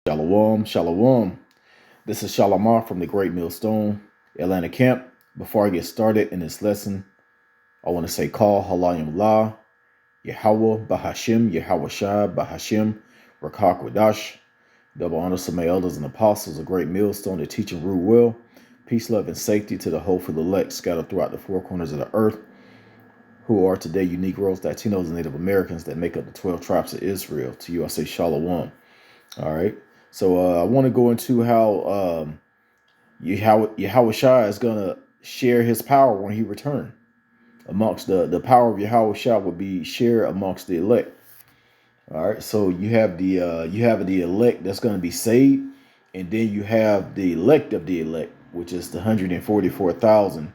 Shalom, shalom. This is Shalamar from the Great Millstone, Atlanta Camp. Before I get started in this lesson, I want to say call Halayim La, Yahweh, Bahashim, Yahawashi, Bahashim, Rakak Wadash. Double honors to my elders and apostles, a great millstone that teach and rule well. Peace, love, and safety to the hopeful elect scattered throughout the four corners of the earth, who are today unique Negroes, Latinos, and Native Americans that make up the 12 tribes of Israel. To you, I say Shalom. All right. So I want to go into how Yahawashi is going to share his power when he returns. Amongst the power of Yahawashi will be shared amongst the elect. All right. So you have the elect that's going to be saved, and then you have the elect of the elect, which is the 144,000,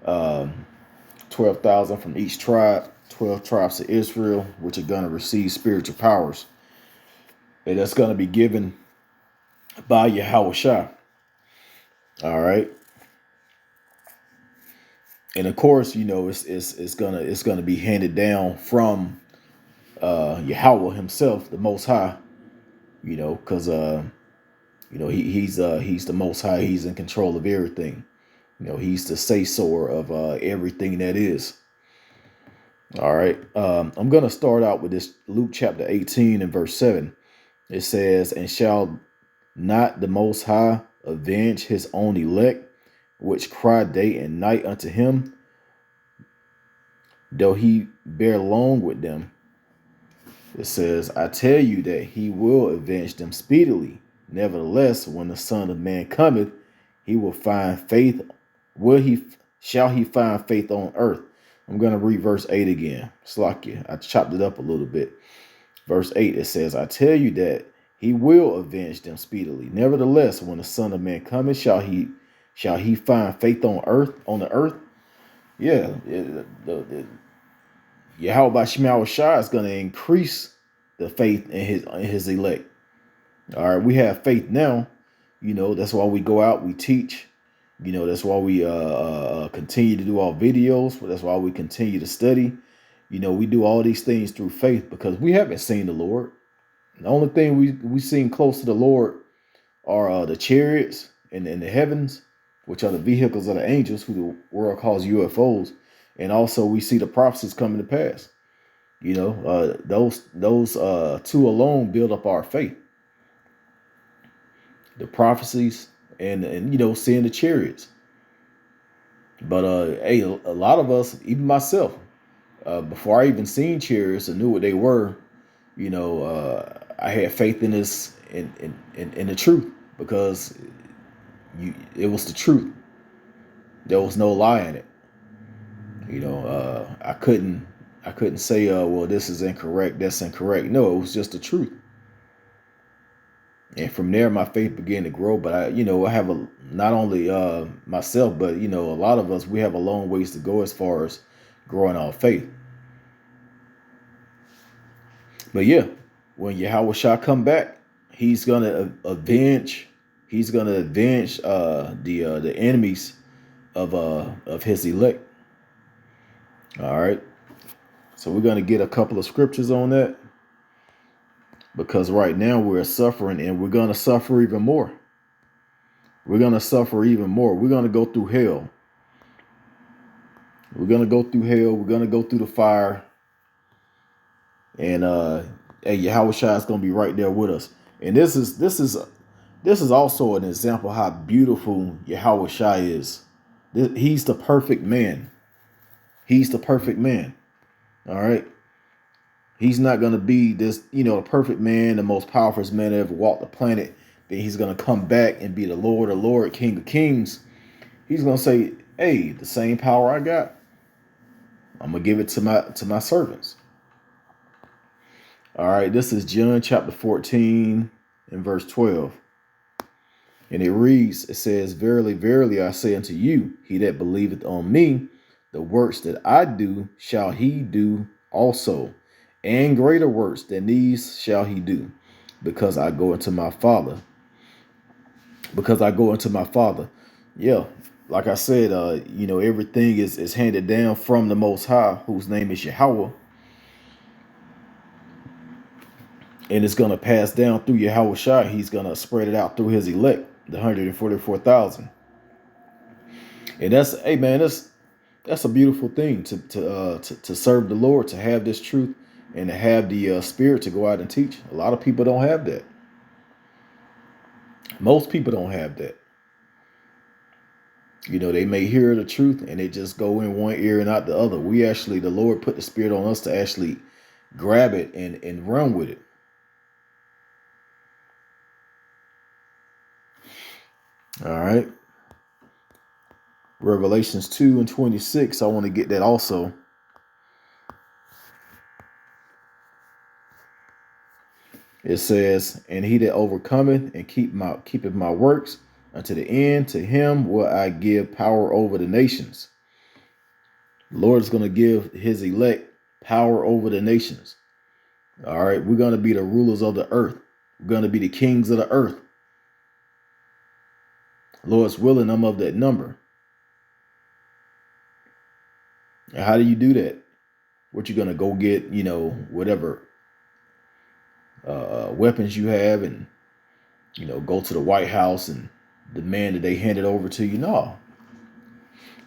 12,000 from each tribe, 12 tribes of Israel, which are going to receive spiritual powers, and that's going to be given by Yahawashi. All right. And of course, it's gonna be handed down from Yahweh himself, the Most High. Because he's the Most High. He's in control of everything. He's the say-sower of everything that is. All right. I'm gonna start out with this Luke chapter 18 and verse 7. It says, "And shall not the Most High avenge his own elect, which cry day and night unto him, though he bear long with them?" It says, "I tell you that he will avenge them speedily. Nevertheless, when the Son of Man cometh, he will find faith. Shall he find faith on earth?" I'm going to read verse 8 again. Slakia. I chopped it up a little bit. Verse 8, it says, "I tell you that he will avenge them speedily. Nevertheless, when the Son of Man cometh, shall he find faith on the earth?" Yeah, Yahweh Shema Shai is going to increase the faith in his elect. All right, we have faith now. That's why we go out, we teach. That's why we continue to do our videos. That's why we continue to study. We do all these things through faith because we haven't seen the Lord. The only thing we seen close to the Lord are the chariots in the heavens, which are the vehicles of the angels, who the world calls UFOs. And also we see the prophecies coming to pass. Those two alone build up our faith. The prophecies and seeing the chariots. But hey, a lot of us, even myself, before I even seen chariots and knew what they were, I had faith in this in the truth, because it was the truth. There was no lie in it. I couldn't say, well, this is incorrect, that's incorrect. No, it was just the truth. And from there, my faith began to grow. But I have not only myself, but a lot of us, we have a long ways to go as far as growing our faith. But yeah, when Yahawashi come back, he's gonna avenge. He's gonna avenge the enemies of his elect. All right. So we're gonna get a couple of scriptures on that, because right now we're suffering, and we're gonna suffer even more. We're gonna suffer even more. We're gonna go through hell. We're gonna go through hell. We're gonna go through the fire. And Yahawashi is gonna be right there with us. And this is also an example how beautiful Yahawashi is. He's the perfect man. He's the perfect man. All right. He's not gonna be this, the perfect man, the most powerful man that ever walked the planet. Then he's gonna come back and be the Lord of Lord, King of Kings. He's gonna say, "Hey, the same power I got, I'm gonna give it to my servants." All right, this is John chapter 14 and verse 12. And it reads, it says, "Verily, verily, I say unto you, he that believeth on me, the works that I do shall he do also, and greater works than these shall he do, because I go into my Father." Because I go into my Father. Yeah, like I said, everything is handed down from the Most High, whose name is Yahweh. And it's going to pass down through Yahawashi. He's going to spread it out through his elect, the 144,000. And that's, hey man, that's a beautiful thing to serve the Lord, to have this truth, and to have the spirit to go out and teach. A lot of people don't have that. Most people don't have that. You know, they may hear the truth and they just go in one ear and out the other. We actually, the Lord put the spirit on us to actually grab it and run with it. All right. Revelations 2:26. I want to get that also. It says, and he that overcometh and keepeth my works unto the end, to him will I give power over the nations. The Lord is going to give his elect power over the nations. All right. We're going to be the rulers of the earth. We're going to be the kings of the earth. Lord's willing, I'm of that number. And how do you do that? What you gonna go get, you know, whatever weapons you have, and you know, go to the White House and demand that they hand it over to you? No.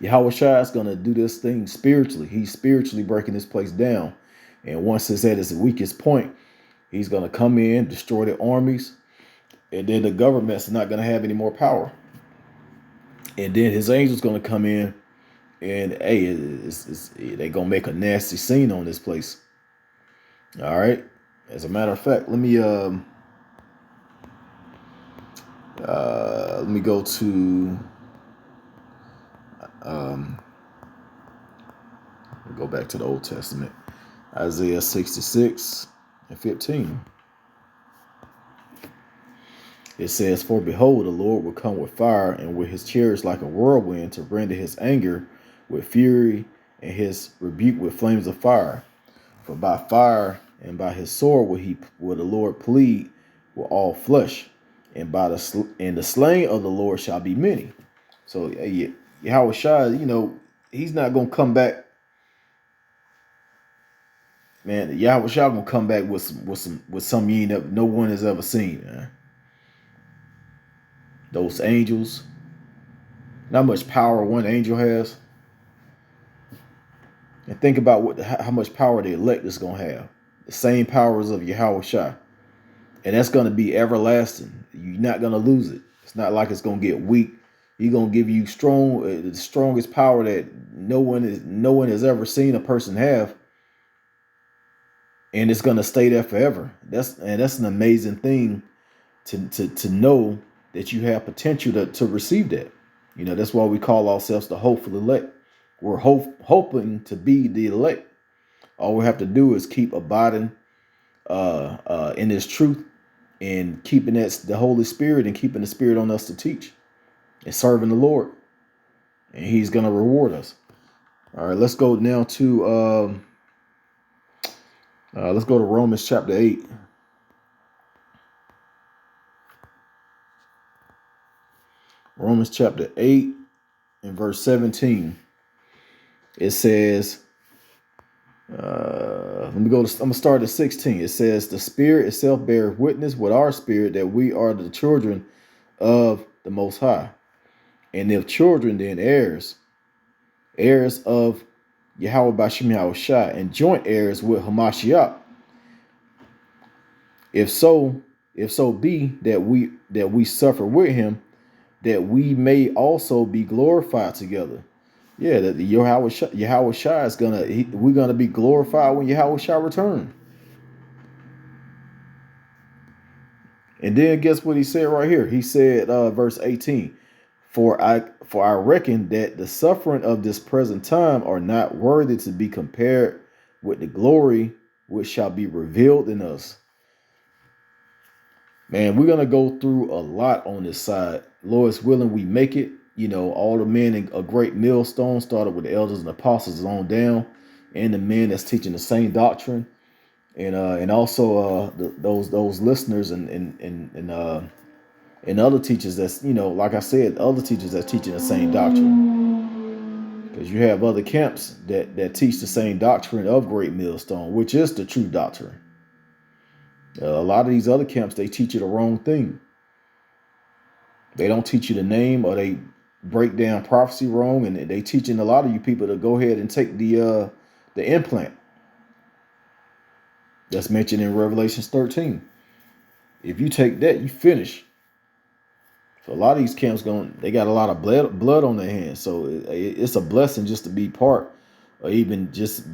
Yahawashi is gonna do this thing spiritually. He's spiritually breaking this place down. And once it's at its weakest point, he's gonna come in, destroy the armies, and then the government's not gonna have any more power. And then his angels gonna come in. And hey, they gonna make a nasty scene on this place. All right. As a matter of fact, let me go to go back to the Old Testament, Isaiah 66:15. It says, "For behold, the Lord will come with fire, and with his chariots like a whirlwind, to render his anger with fury, and his rebuke with flames of fire. For by fire and by his sword will the Lord plead with all flesh, and the slain of the Lord shall be many." So Yahawashi, you know, he's not gonna come back. Man, Yahawashi gonna come back with some no one has ever seen, man. Those angels, not much power one angel has. And think about how much power the elect is going to have. The same powers of Yahawashi. And that's going to be everlasting. You're not going to lose it. It's not like it's going to get weak. He's going to give you the strongest power that no one has ever seen a person have. And it's going to stay there forever. That's an amazing thing to know that you have potential to receive that. You know, that's why we call ourselves the hopeful elect. We're hoping to be the elect. All we have to do is keep abiding in this truth, and keeping the Holy Spirit, and keeping the Spirit on us to teach, and serving the Lord. And he's going to reward us. All right, let's go now to Romans chapter 8. Romans chapter 8 and verse 17. It says, I'm gonna start at 16. It says, "The Spirit itself bears witness with our spirit that we are the children of the Most High. And if children, then heirs, heirs of Yahweh Bashim Yahawashi, and joint heirs with Hamashiach. If so be that we suffer with him, that we may also be glorified together." Yeah, that Yahawashi is we're gonna be glorified when Yahawashi return. And then guess what he said right here? He said, verse 18, For I reckon that the suffering of this present time are not worthy to be compared with the glory which shall be revealed in us. Man, we're gonna go through a lot on this side. Lord's willing, we make it. You know, all the men in a great millstone, started with the elders and apostles on down, and the men that's teaching the same doctrine, and also those listeners and other teachers that's, you know, like I said, other teachers that's teaching the same doctrine. Because you have other camps that teach the same doctrine of great millstone, which is the true doctrine. A lot of these other camps, they teach you the wrong thing. They don't teach you the name, or they break down prophecy wrong, and they teaching a lot of you people to go ahead and take the implant that's mentioned in Revelation 13. If you take that, you finish. So a lot of these camps they got a lot of blood on their hands. So it's a blessing just to be part, or even just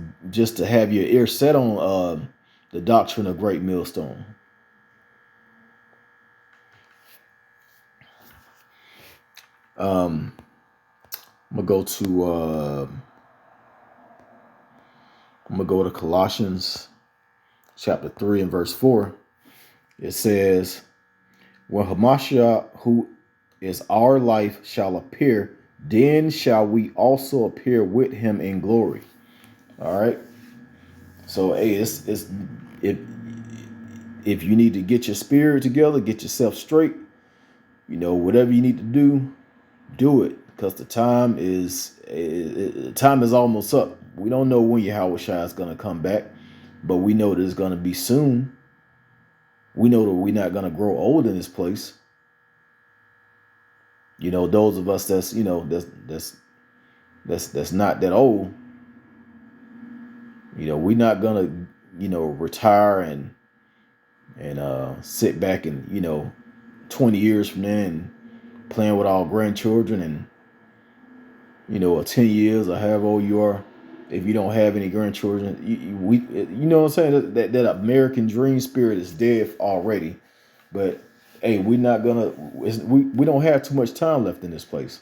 to have your ear set on the doctrine of Great Millstone. I'm gonna go to Colossians chapter 3 and verse 4. It says, when Hamashiach, who is our life, shall appear, then shall we also appear with him in glory. All right. So hey, if you need to get your spirit together, get yourself straight, whatever you need to do it, because the time is almost up. We don't know when Yahawashi is going to come back, but we know that it's going to be soon. We know that we're not going to grow old in this place. Those of us that's not that old, we're not going to retire and sit back and 20 years from then and playing with our grandchildren, and 10 years or however old you are, if you don't have any grandchildren, you know what I'm saying, that American dream spirit is dead already. But hey, we don't have too much time left in this place.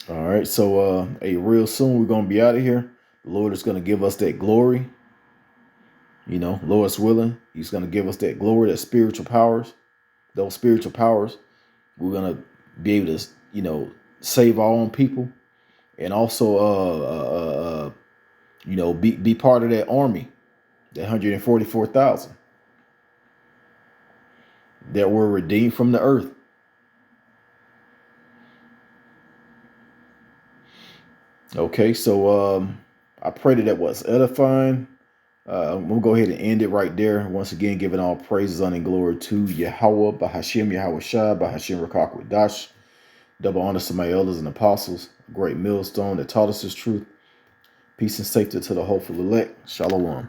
All right, so real soon we're gonna be out of here. The Lord is gonna give us that glory. Lord's willing, He's gonna give us that glory, that spiritual powers. Those spiritual powers, we're gonna be able to, save our own people, and also, be part of that army, that 144,000 that were redeemed from the earth. Okay, so I pray that was edifying. We'll go ahead and end it right there. Once again, giving all praises, honor, and glory to Yahweh, Bahashim, Yahawashi, Bahashim Rakak Dash. Double honors to my elders and apostles, a great millstone that taught us this truth. Peace and safety to the hopeful elect. Shalom.